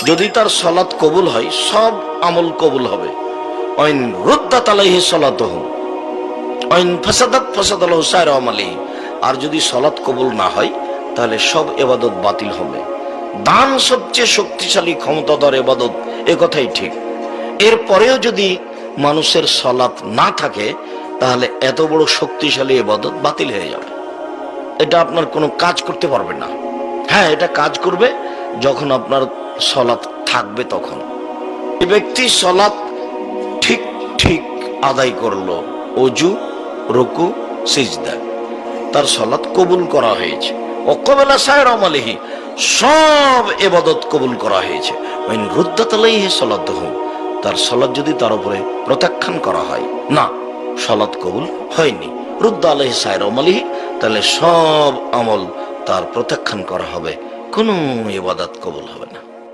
যদি তার সালাত কবুল হয় সব আমল কবুল হবে। ওয়াইন রুদ্দাত আলাইহি সালাতুহু ওয়াইন ফাসাদাত ফাসাদালাহু সাইরু আমালিহি। আর যদি সালাত কবুল না হয় তাহলে সব ইবাদত বাতিল হবে। দান সবচেয়ে শক্তিশালী ক্ষমতাধর ইবাদত, এ কথাই ঠিক। এরপরেও যদি মানুষের সালাত না থাকে তাহলে এত বড় শক্তিশালী ইবাদত বাতিল হয়ে যাবে। এটা আপনার কোনো কাজ করতে পারবে না। হ্যাঁ, এটা কাজ করবে যখন আপনার সালাত থাকবে তখন। এই ব্যক্তি সালাত ঠিক ঠিক আদায় করলো, ওযু, রুকু, সিজদা, তার সালাত কবুল করা হয়েছে। ওয়াকাবালা সাইর আমালিহি, সব ইবাদত কবুল করা হয়েছে। ওয়াইন রুদ্দাত আলাইহি সালাতুহু, তার সালাত যদি তার উপরে প্রত্যাখ্যান করা হয়, না সালাত কবুল হয়নি, রুদ্দা আলাইহি সাইর আমালিহি, তাহলে সব আমল তার প্রত্যাখ্যান করা হবে, কোনো ইবাদত কবুল হবে না।